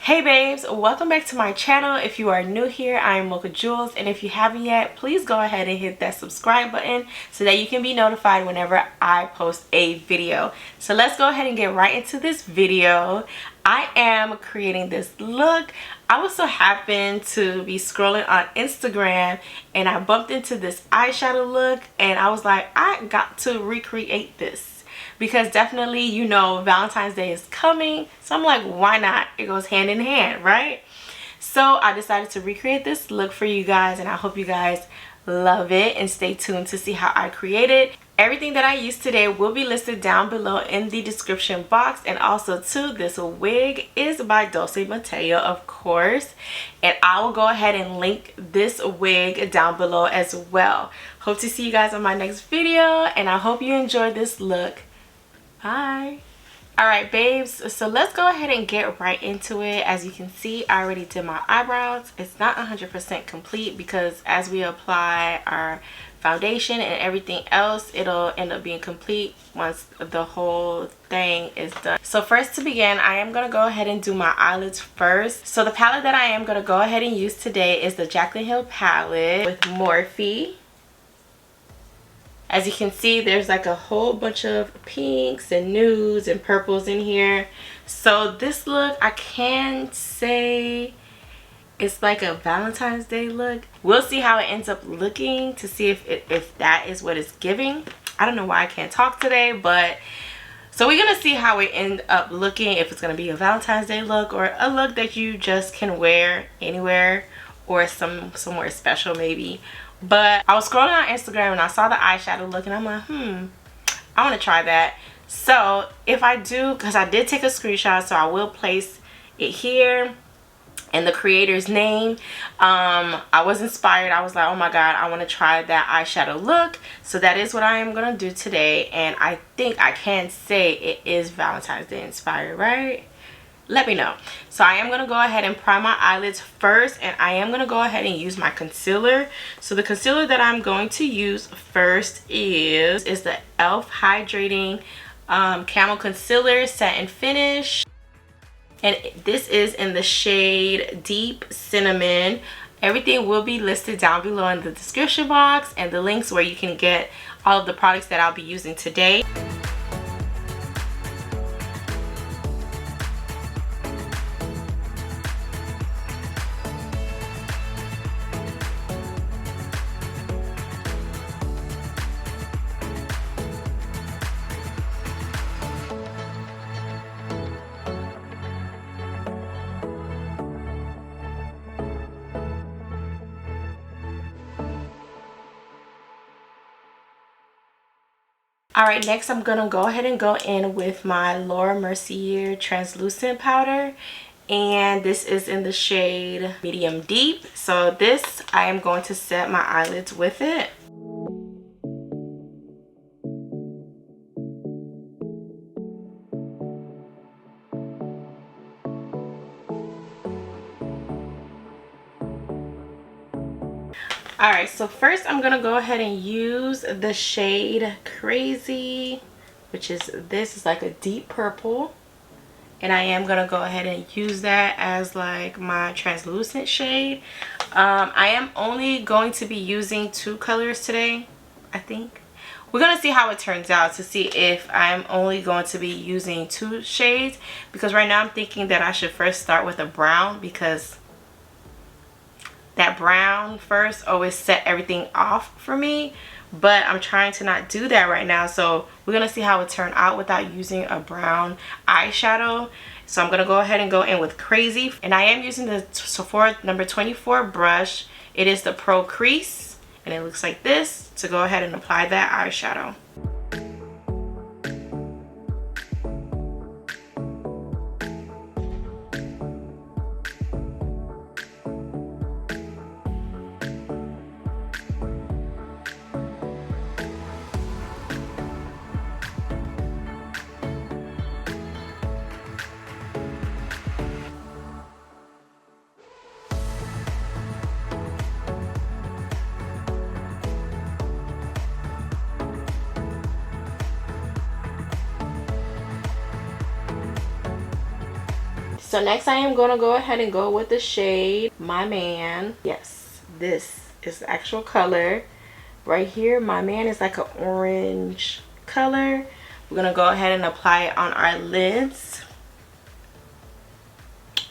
Hey babes, welcome back to my channel. If you are new here, I am Mocha Jules, and if you haven't yet, please go ahead and hit that subscribe button so that you can be notified whenever I post a video. So let's go ahead and get right into this video. I am creating this look. I was so happened to be scrolling on Instagram and I bumped into this eyeshadow look and I was like, I got to recreate this. Because definitely, you know, Valentine's Day is coming. So I'm like, why not? It goes hand in hand, right? So I decided to recreate this look for you guys. And I hope you guys love it. And stay tuned to see how I create it. Everything that I used today will be listed down below in the description box. And also, too, this wig is by Dulce Mateo, of course. And I will go ahead and link this wig down below as well. Hope to see you guys on my next video. And I hope you enjoyed this look. Bye. Alright babes, so let's go ahead and get right into it. As you can see, I already did my eyebrows. It's not 100% complete because as we apply our foundation and everything else, it'll end up being complete once the whole thing is done. So first, to begin, I am going to go ahead and do my eyelids first. So the palette that I am going to go ahead and use today is the Jaclyn Hill palette with Morphe. As you can see, there's like a whole bunch of pinks and nudes and purples in here. So this look, I can say it's like a Valentine's Day look. We'll see how it ends up looking to see if that is what it's giving. I don't know why I can't talk today, but so we're gonna see how it ends up looking, if it's gonna be a Valentine's Day look or a look that you just can wear anywhere or somewhere special maybe. But I was scrolling on Instagram and I saw the eyeshadow look and I'm like, I want to try that. So if I do, because I did take a screenshot, so I will place it here and the creator's name. I was inspired. I was like, oh my god, I want to try that eyeshadow look. So that is what I am going to do today. And I think I can say it is Valentine's Day inspired, right? Let me know. So I am going to go ahead and prime my eyelids first, and I am going to go ahead and use my concealer. So the concealer that I'm going to use first is the e.l.f. Hydrating Camo Concealer Satin Finish. And this is in the shade Deep Cinnamon. Everything will be listed down below in the description box and the links where you can get all of the products that I'll be using today. Alright, next I'm going to go ahead and go in with my Laura Mercier translucent powder. And this is in the shade Medium Deep. So this, I am going to set my eyelids with it. Alright, so first I'm going to go ahead and use the shade Crazy, which is, this is like a deep purple. And I am going to go ahead and use that as like my translucent shade. I am only going to be using 2 colors today, I think. We're going to see how it turns out to see if I'm only going to be using 2 shades. Because right now I'm thinking that I should first start with a brown, because that brown first always set everything off for me, but I'm trying to not do that right now. So we're gonna see how it turned out without using a brown eyeshadow. So I'm gonna go ahead and go in with Crazy, and I am using the Sephora number 24 brush. It is the Pro Crease, and it looks like this, to go ahead and apply that eyeshadow. So next I am going to go ahead and go with the shade My Man. Yes, this is the actual color. Right here, My Man is like an orange color. We're going to go ahead and apply it on our lids.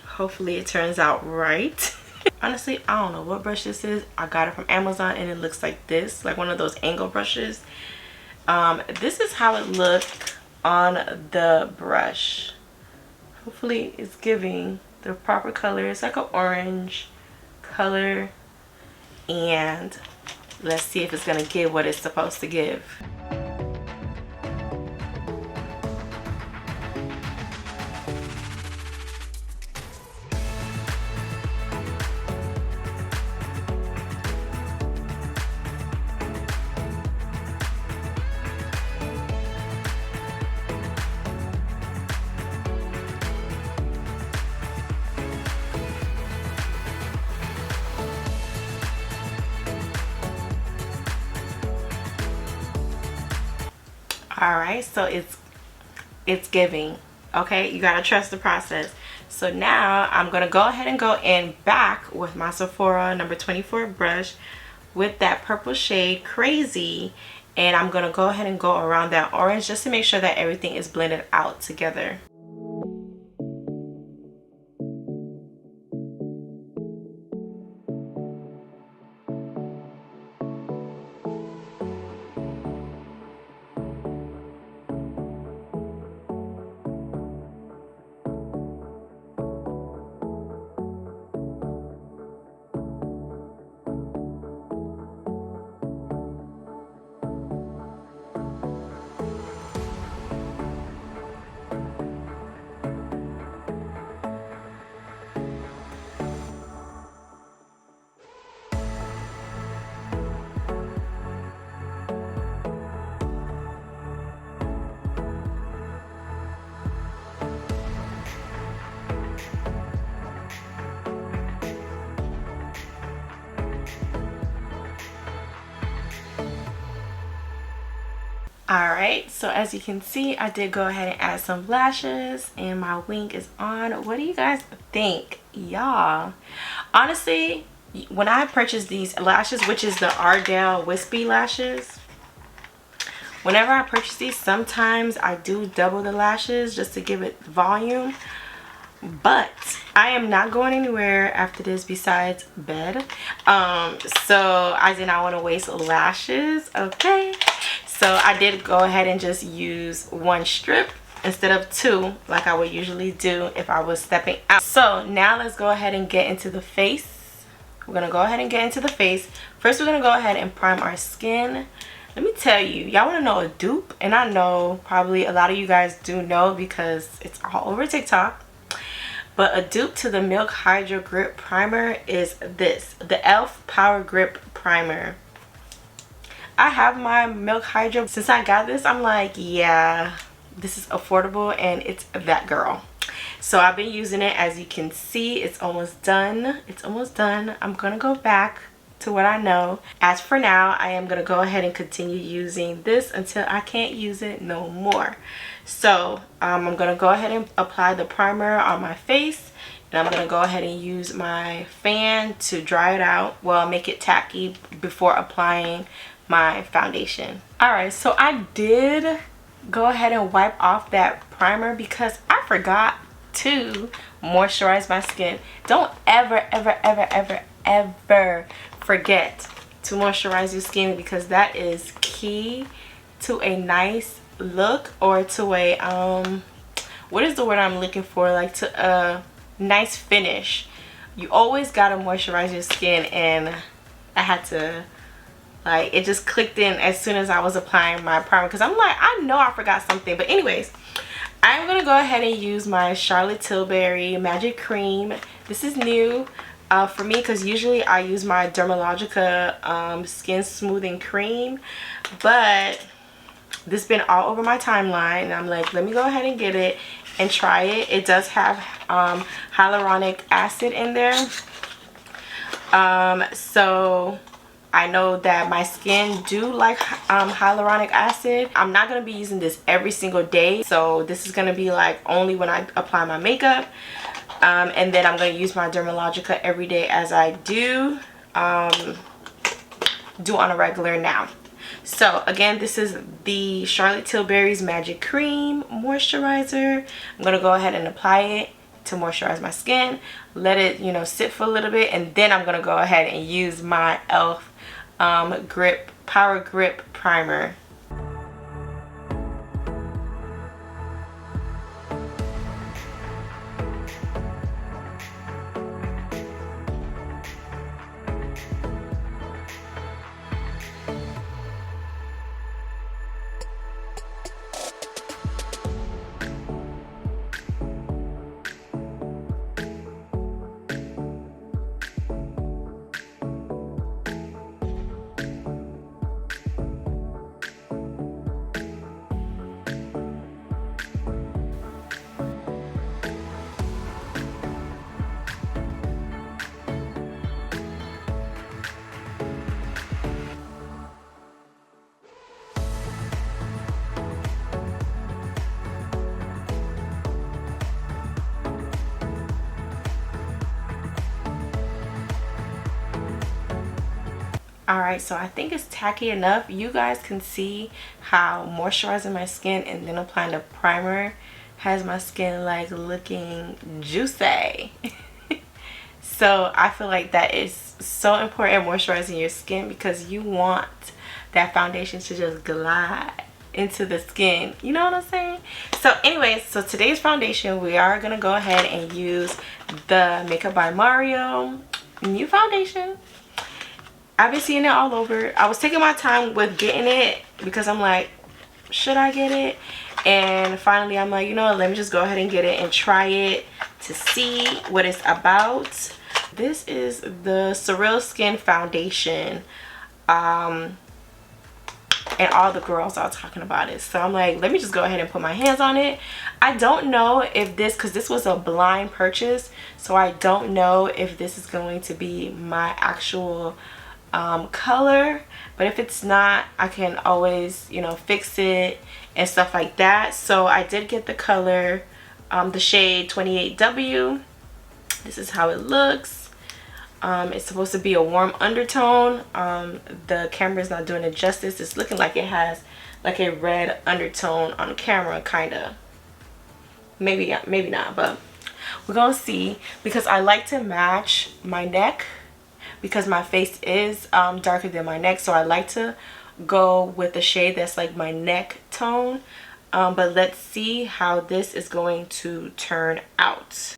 Hopefully it turns out right. Honestly, I don't know what brush this is. I got it from Amazon and it looks like this, like one of those angle brushes. This is how it looked on the brush. Hopefully it's giving the proper color. It's like an orange color, and let's see if it's gonna give what it's supposed to give. Alright, so it's giving. Okay, you gotta trust the process. So now I'm gonna go ahead and go in back with my Sephora number 24 brush with that purple shade Crazy, and I'm gonna go ahead and go around that orange just to make sure that everything is blended out together. Alright, so as you can see, I did go ahead and add some lashes and my wing is on. What do you guys think? Y'all, honestly, when I purchased these lashes, which is the Ardell Wispy lashes, whenever I purchase these, sometimes I do double the lashes just to give it volume. But I am not going anywhere after this besides bed. So I did not want to waste lashes, okay? So I did go ahead and just use one strip instead of two like I would usually do if I was stepping out. So now let's go ahead and get into the face. We're going to go ahead and get into the face. First, we're going to go ahead and prime our skin. Let me tell you, y'all want to know a dupe? And I know probably a lot of you guys do know because it's all over TikTok. But a dupe to the Milk Hydro Grip Primer is this, the e.l.f. Power Grip Primer. I have my Milk Hydro. Since I got this, I'm like, yeah, this is affordable and it's that girl. So I've been using it. As you can see, it's almost done. It's almost done. I'm gonna go back to what I know. As for now, I am gonna go ahead and continue using this until I can't use it no more. So I'm gonna go ahead and apply the primer on my face, and I'm gonna go ahead and use my fan to dry it out, well, make it tacky before applying my foundation. Alright, so I did go ahead and wipe off that primer because I forgot to moisturize my skin. Don't ever forget to moisturize your skin, because that is key to a nice look, or to a what is the word I'm looking for, like to a nice finish. You always gotta moisturize your skin, and I had to, like, it just clicked in as soon as I was applying my primer, because I'm like, I know I forgot something. But anyways, I'm gonna go ahead and use my Charlotte Tilbury Magic Cream. This is new for me because usually I use my Dermalogica skin smoothing cream, but this has been all over my timeline and I'm like, let me go ahead and get it and try it. It does have hyaluronic acid in there, so I know that my skin do like hyaluronic acid. I'm not going to be using this every single day, so this is going to be like only when I apply my makeup. And then I'm going to use my Dermalogica every day as I do on a regular now. So again, this is the Charlotte Tilbury's Magic Cream Moisturizer. I'm going to go ahead and apply it to moisturize my skin, let it, you know, sit for a little bit, and then I'm going to go ahead and use my e.l.f. Power Grip Primer. Alright, so I think it's tacky enough. You guys can see how moisturizing my skin and then applying the primer has my skin like looking juicy. So I feel like that is so important, moisturizing your skin, because you want that foundation to just glide into the skin. You know what I'm saying? So anyways, so today's foundation, we are going to go ahead and use the Makeup by Mario new foundation. I've been seeing it all over. I was taking my time with getting it because I'm like, should I get it? And finally I'm like, you know what, let me just go ahead and get it and try it to see what it's about. This is the Surreal Skin Foundation. And all the girls are talking about it. So I'm like, let me just go ahead and put my hands on it. I don't know if this, because this was a blind purchase, so I don't know if this is going to be my actual color, but if it's not, I can always, you know, fix it and stuff like that. So I did get the color, the shade 28W. This is how it looks. It's supposed to be a warm undertone. The camera is not doing it justice. It's looking like it has like a red undertone on camera, kind of. Maybe not, but we're gonna see, because I like to match my neck, because my face is darker than my neck, so I like to go with a shade that's like my neck tone. But let's see how this is going to turn out.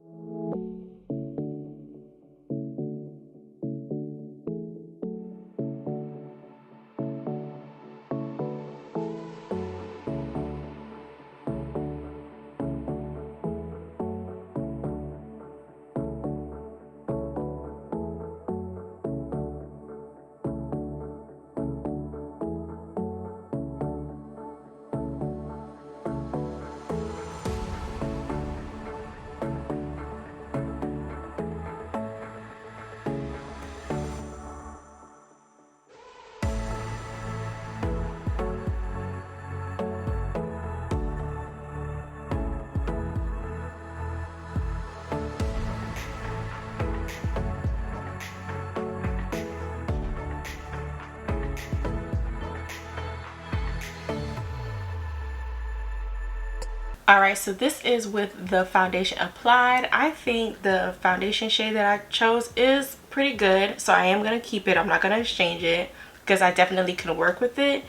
Alright, so this is with the foundation applied. I think the foundation shade that I chose is pretty good, so I am going to keep it. I'm not going to exchange it because I definitely can work with it.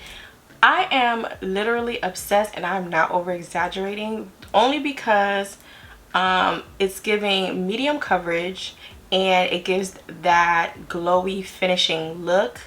I am literally obsessed, and I'm not over exaggerating, only because it's giving medium coverage and it gives that glowy finishing look,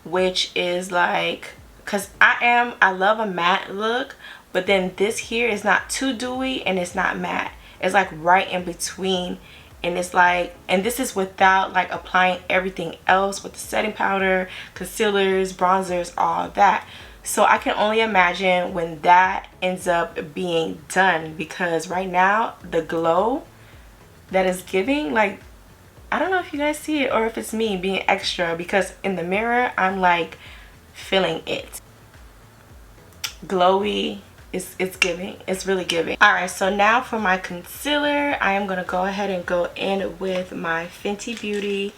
which is like, because I love a matte look, but then this here is not too dewy and it's not matte. It's like right in between, and it's like, and this is without like applying everything else with the setting powder, concealers, bronzers, all that. So I can only imagine when that ends up being done, because right now the glow that is giving, like, I don't know if you guys see it or if it's me being extra, because in the mirror I'm like feeling it. Glowy. It's giving. It's really giving. Alright, so now for my concealer, I am going to go ahead and go in with my Fenty Beauty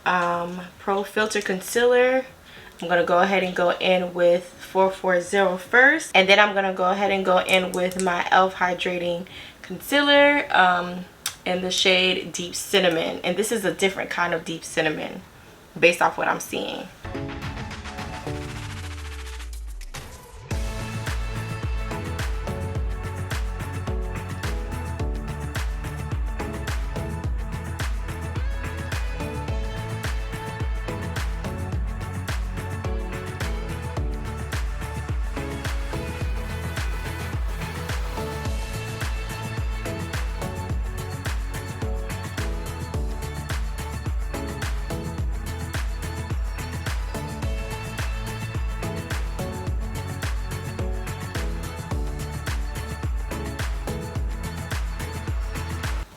Pro Filter Concealer. I'm going to go ahead and go in with 440 first. And then I'm going to go ahead and go in with my e.l.f. Hydrating Concealer in the shade Deep Cinnamon. And this is a different kind of Deep Cinnamon based off what I'm seeing.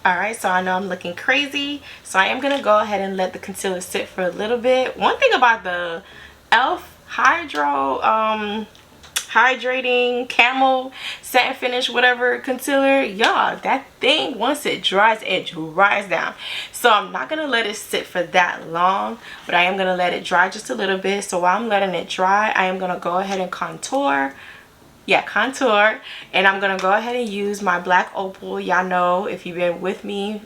Alright, so I know I'm looking crazy, so I am going to go ahead and let the concealer sit for a little bit. One thing about the e.l.f. Hydrating Camo Satin Finish whatever concealer, y'all, that thing, once it dries down. So I'm not going to let it sit for that long, but I am going to let it dry just a little bit. So while I'm letting it dry, I am going to go ahead and contour, and I'm gonna go ahead and use my black opal. Y'all know, if you've been with me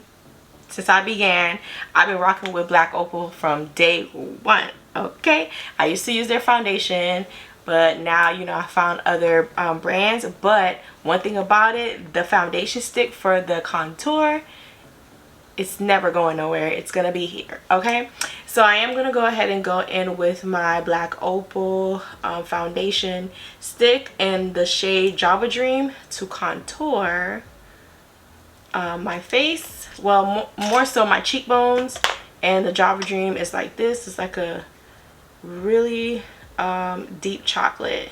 since I began, I've been rocking with black opal from day one. Okay, I used to use their foundation, but now, you know, I found other brands. But one thing about it, the foundation stick for the contour, it's never going nowhere. It's gonna be here. Okay, so I am gonna go ahead and go in with my black opal foundation stick in the shade Java Dream to contour my face, well, more so my cheekbones. And the Java Dream is like this. It's like a really deep chocolate.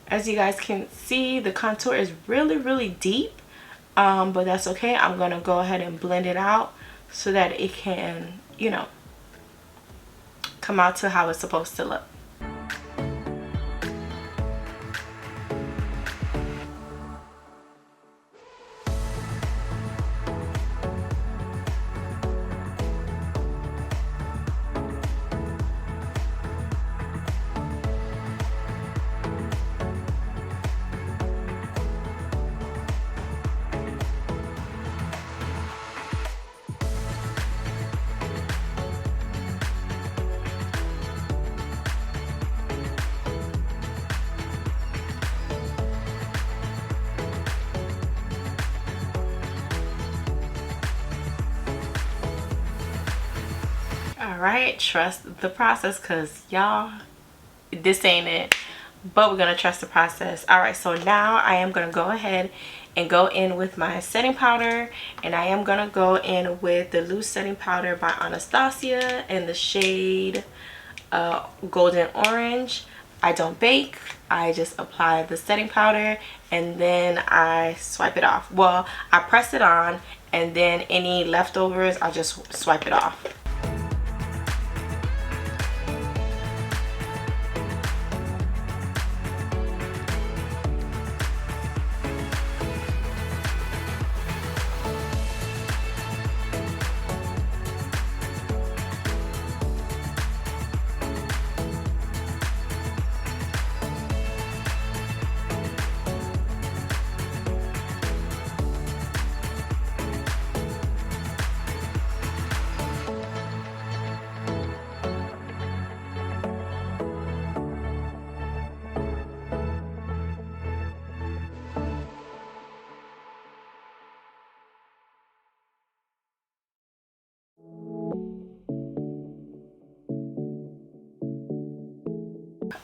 As you guys can see, the contour is really deep, but that's okay. I'm gonna go ahead and blend it out so that it can, you know, come out to how it's supposed to look. Alright, trust the process, because y'all, this ain't it, but we're gonna trust the process. Alright, so now I am gonna go ahead and go in with my setting powder, and I am gonna go in with the loose setting powder by Anastasia in the shade Golden Orange. I don't bake, I just apply the setting powder and then I swipe it off. Well, I press it on, and then any leftovers I just swipe it off.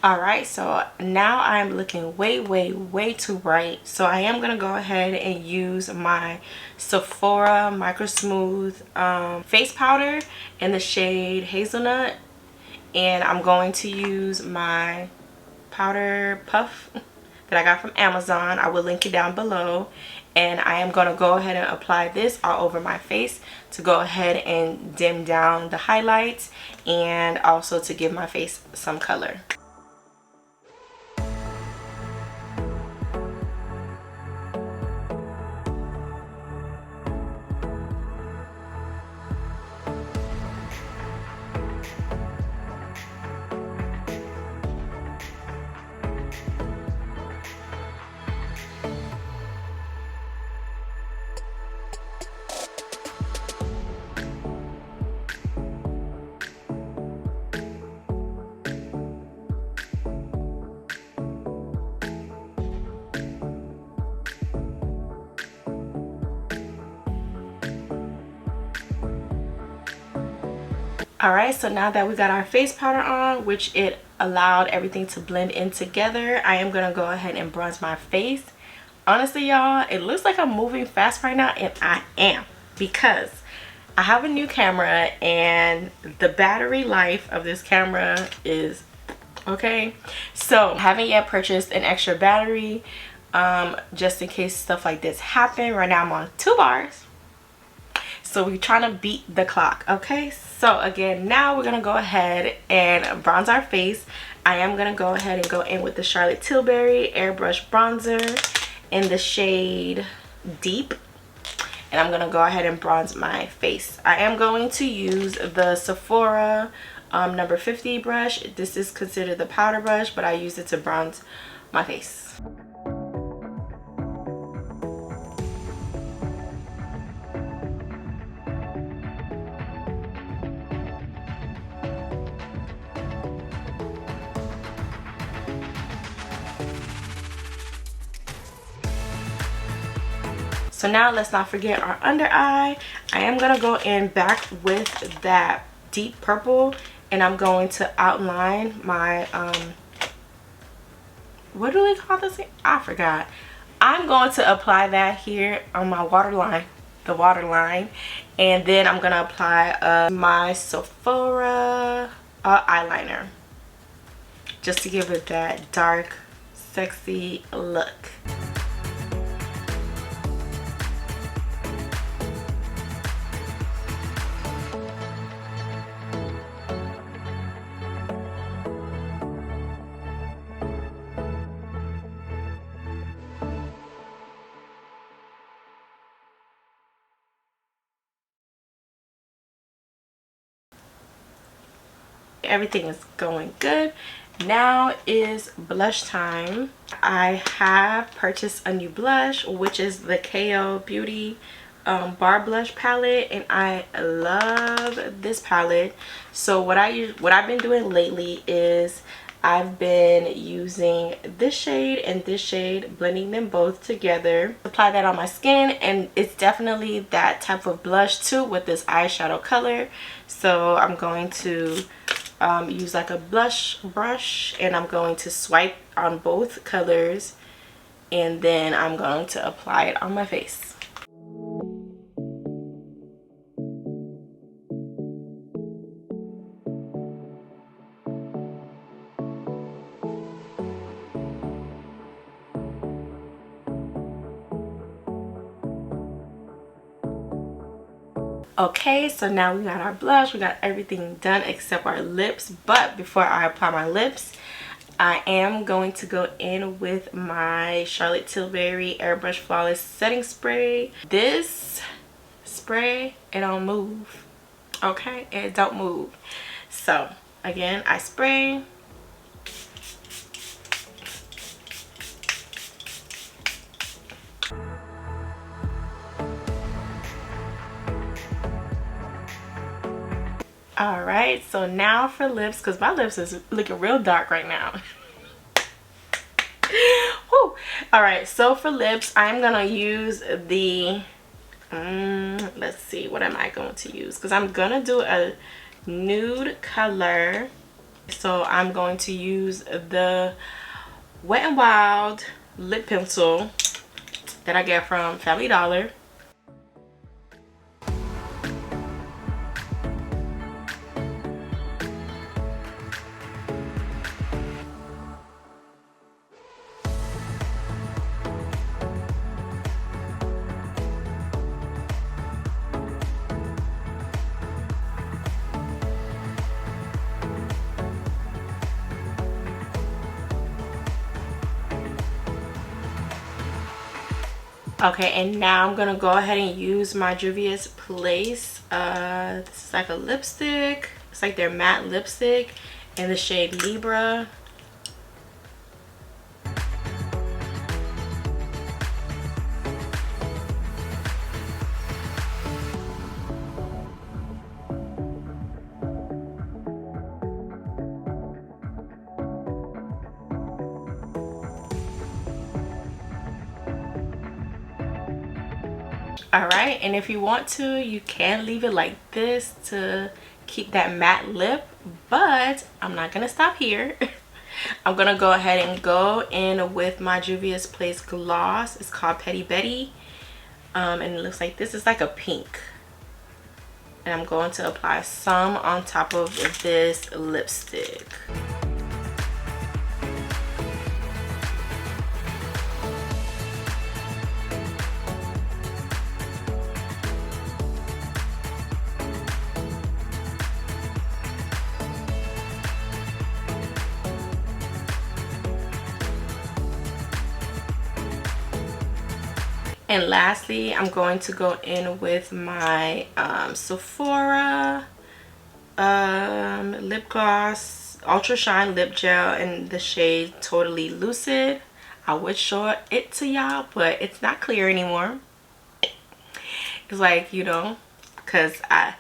Alright, so now I'm looking way too bright, so I am gonna go ahead and use my Sephora Micro Smooth face powder in the shade Hazelnut, And I'm going to use my powder puff that I got from Amazon. I will link it down below. And I am going to go ahead and apply this all over my face to go ahead and dim down the highlights and also to give my face some color. Alright, so now that we got our face powder on, which it allowed everything to blend in together, I am going to go ahead and bronze my face. Honestly, y'all, it looks like I'm moving fast right now, and I am, because I have a new camera and the battery life of this camera is okay. So I haven't yet purchased an extra battery just in case stuff like this happen. Right now I'm on 2 bars. So we're trying to beat the clock, okay? So again, now we're gonna go ahead and bronze our face. I am gonna go ahead and go in with the Charlotte Tilbury Airbrush Bronzer in the shade Deep. And I'm gonna go ahead and bronze my face. I am going to use the Sephora number 50 brush. This is considered the powder brush, but I use it to bronze my face. So now let's not forget our under eye. I am going to go in back with that deep purple, and I'm going to outline my, what do we call this? I forgot. I'm going to apply that here on my waterline, the waterline, and then I'm going to apply my Sephora eyeliner just to give it that dark, sexy look. Everything is going good. Now is blush time. I have purchased a new blush, which is the KKAO Beauty Barb blush palette, and I love this palette. So what I've been doing lately is I've been using this shade and this shade, blending them both together. Apply that on my skin, and it's definitely that type of blush too with this eyeshadow color. So I'm going to use like a blush brush, and I'm going to swipe on both colors, and then I'm going to apply it on my face. Okay, so now we got our blush, we got everything done except our lips. But before I apply my lips, I am going to go in with my Charlotte Tilbury Airbrush Flawless Setting Spray. This spray, it don't move, okay? It don't move. So again, I spray. All right, so now for lips, because my lips is looking real dark right now. Whew. All right, so for lips, I'm gonna use the let's see, what am I going to use? Because I'm gonna do a nude color, so I'm going to use the Wet n Wild lip pencil that I get from Family Dollar. Okay, and now I'm gonna go ahead and use my Juvia's Place. This is like a lipstick. It's like their matte lipstick in the shade Libra. Alright, and if you want to, you can leave it like this to keep that matte lip, but I'm not gonna stop here. I'm gonna go ahead and go in with my Juvia's Place gloss. It's called Petty Betty, and it looks like this. Is like a pink, and I'm going to apply some on top of this lipstick. And lastly, I'm going to go in with my Sephora lip gloss, Ultra Shine Lip Gel in the shade Totally Lucid. I would show it to y'all, but it's not clear anymore. It's like, you know, because I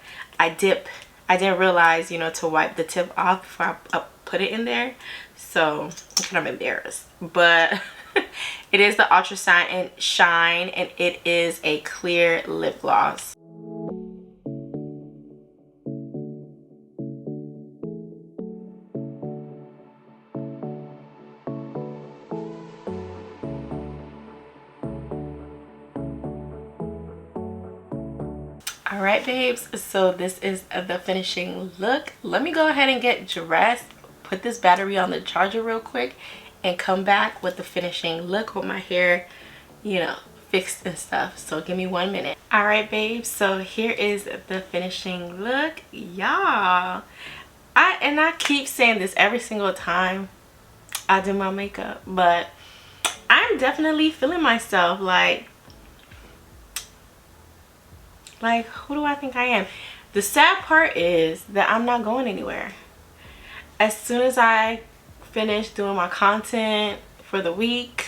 didn't realize, you know, to wipe the tip off before I put it in there. So I'm kind of embarrassed. But it is the Ultra Shine, and it is a clear lip gloss. Alright babes, so this is the finishing look. Let me go ahead and get dressed, put this battery on the charger real quick, and come back with the finishing look with my hair, you know, fixed and stuff. So give me 1 minute. Alright babes, so here is the finishing look. Y'all, I keep saying this every single time I do my makeup, but I'm definitely feeling myself. Like who do I think I am? The sad part is that I'm not going anywhere. As soon as I finish doing my content for the week,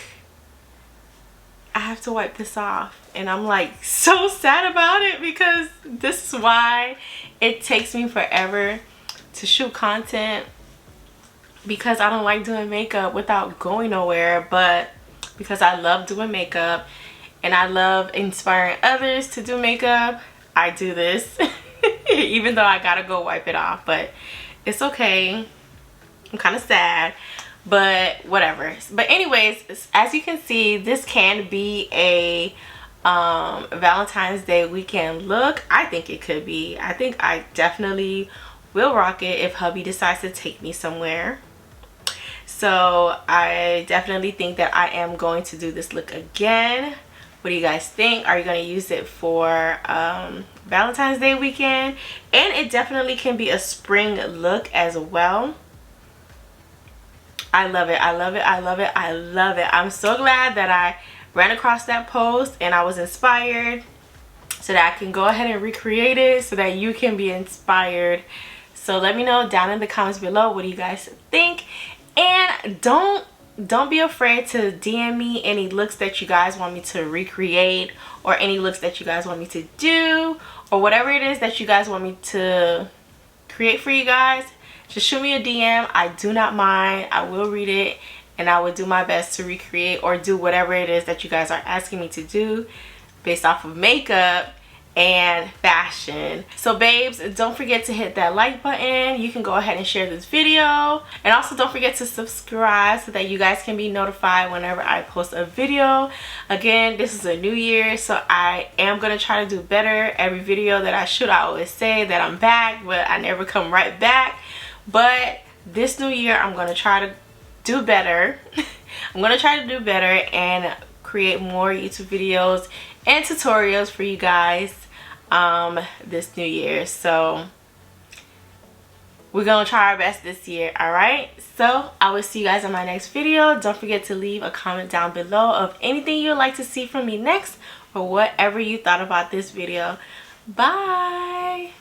I have to wipe this off, and I'm like so sad about it, because this is why it takes me forever to shoot content, because I don't like doing makeup without going nowhere. But because I love doing makeup and I love inspiring others to do makeup, I do this even though I gotta go wipe it off. But it's okay, I'm kind of sad, but whatever. But anyways, as you can see, this can be a Valentine's Day weekend look. I think it could be. I think I definitely will rock it if hubby decides to take me somewhere. So I definitely think that I am going to do this look again. What do you guys think? Are you going to use it for Valentine's Day weekend? And it definitely can be a spring look as well. I love it. I love it. I love it. I love it. I'm so glad that I ran across that post and I was inspired, so that I can go ahead and recreate it so that you can be inspired. So let me know down in the comments below, what do you guys think? And don't be afraid to DM me any looks that you guys want me to recreate, or any looks that you guys want me to do, or whatever it is that you guys want me to create for you guys. Just shoot me a DM. I do not mind. I will read it, and I will do my best to recreate or do whatever it is that you guys are asking me to do based off of makeup and fashion. So babes, don't forget to hit that like button. You can go ahead and share this video, and also don't forget to subscribe so that you guys can be notified whenever I post a video. Again, this is a new year, so I am gonna try to do better. Every video that I shoot, I always say that I'm back, but I never come right back. But this new year, I'm gonna try to do better. I'm gonna try to do better and create more YouTube videos and tutorials for you guys this new year. So we're gonna try our best this year. All right, so I will see you guys in my next video. Don't forget to leave a comment down below of anything you'd like to see from me next, or whatever you thought about this video. Bye.